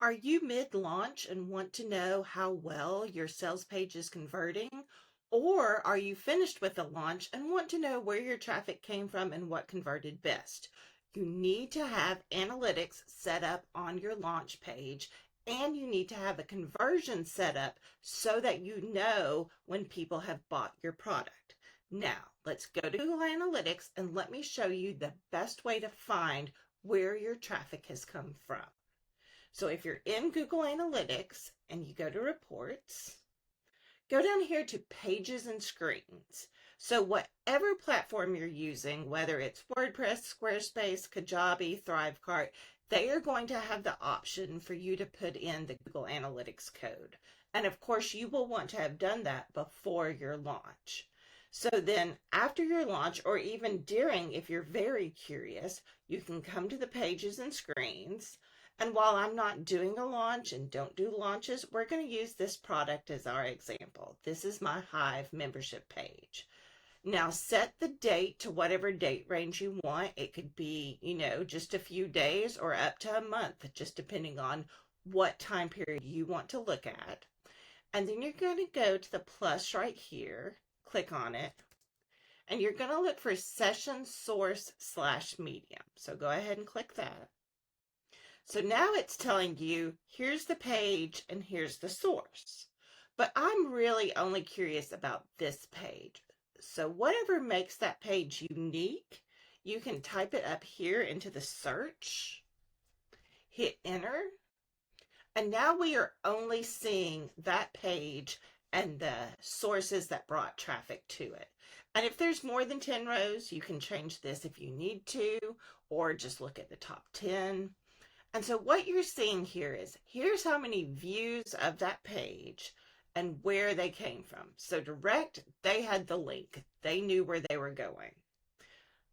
Are you mid-launch and want to know how well your sales page is converting? Or are you finished with the launch and want to know where your traffic came from and what converted best? You need to have analytics set up on your launch page, and you need to have a conversion set up so that you know when people have bought your product. Now, let's go to Google Analytics and let me show you the best way to find where your traffic has come from. So if you're in Google Analytics and you go to reports, go down here to pages and screens. So whatever platform you're using, whether it's WordPress, Squarespace, Kajabi, Thrivecart, they are going to have the option for you to put in the Google Analytics code. And of course, you will want to have done that before your launch. So then after your launch, or even during, if you're very curious, you can come to the pages and screens. And while I'm not doing a launch and don't do launches, we're going to use this product as our example. This is my Hive membership page. Now set the date to whatever date range you want. It could be, just a few days or up to a month, just depending on what time period you want to look at. And then you're going to go to the plus right here, click on it, and you're going to look for session source/medium. So go ahead and click that. So now it's telling you, here's the page and here's the source. But I'm really only curious about this page. So whatever makes that page unique, you can type it up here into the search, hit enter, and now we are only seeing that page and the sources that brought traffic to it. And if there's more than 10 rows, you can change this if you need to, or just look at the top 10. And so what you're seeing here is, here's how many views of that page and where they came from. So direct, they had the link. They knew where they were going.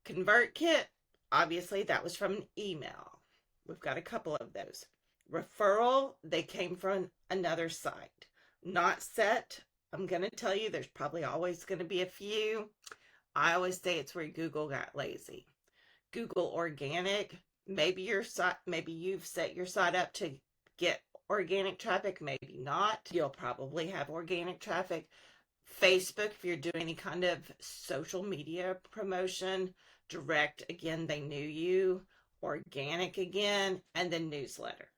ConvertKit, obviously that was from an email. We've got a couple of those. Referral, they came from another site. Not set, I'm going to tell you there's probably always going to be a few. I always say it's where Google got lazy. Google Organic, maybe you've set your site up to get organic traffic, maybe not. You'll probably have organic traffic. Facebook, if you're doing any kind of social media promotion. Direct, again, they knew you. Organic again, and then newsletter,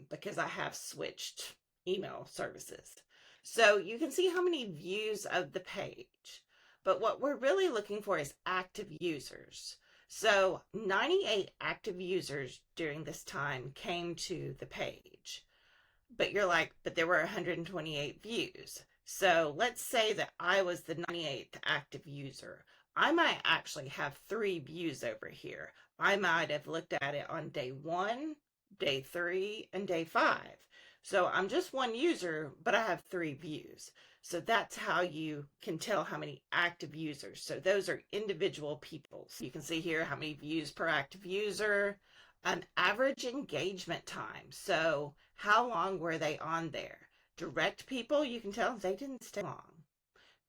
because I have switched email services. So you can see how many views of the page. But what we're really looking for is active users. So 98 active users during this time came to the page. But you're like, but there were 128 views. So let's say that I was the 98th active user. I might actually have 3 views over here. I might have looked at it on day 1, day 3, and day 5. So I'm just one user, but I have 3 views. So that's how you can tell how many active users. So those are individual people. So you can see here how many views per active user, average engagement time. So how long were they on there? Direct people, you can tell they didn't stay long.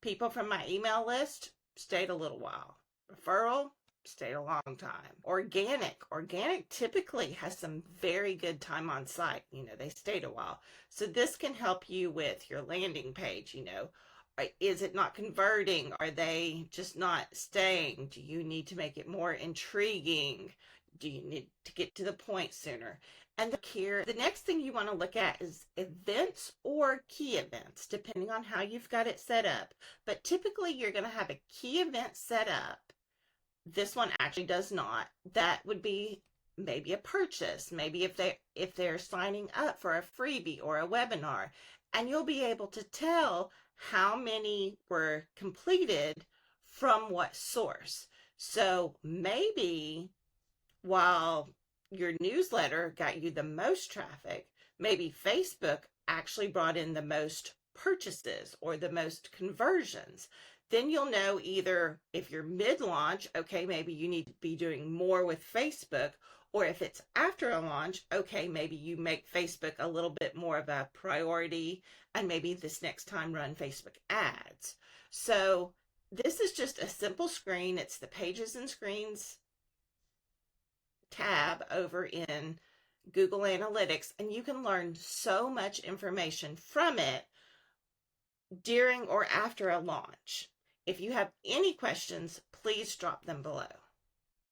People from my email list stayed a little while. Referral, stayed a long time. Organic typically has some very good time on site. They stayed a while. So this can help you with your landing page. Is it not converting? Are they just not staying? Do you need to make it more intriguing? Do you need to get to the point sooner? And here, the next thing you want to look at is events or key events, depending on how you've got it set up. But typically you're going to have a key event set up. This one actually does not. That would be maybe a purchase, maybe if they're signing up for a freebie or a webinar, and you'll be able to tell how many were completed from what source. So maybe while your newsletter got you the most traffic, maybe Facebook actually brought in the most purchases or the most conversions. Then you'll know either if you're mid-launch, okay, maybe you need to be doing more with Facebook, or if it's after a launch, okay, maybe you make Facebook a little bit more of a priority, and maybe this next time run Facebook ads. So this is just a simple screen. It's the Pages and Screens tab over in Google Analytics, and you can learn so much information from it during or after a launch. If you have any questions, please drop them below.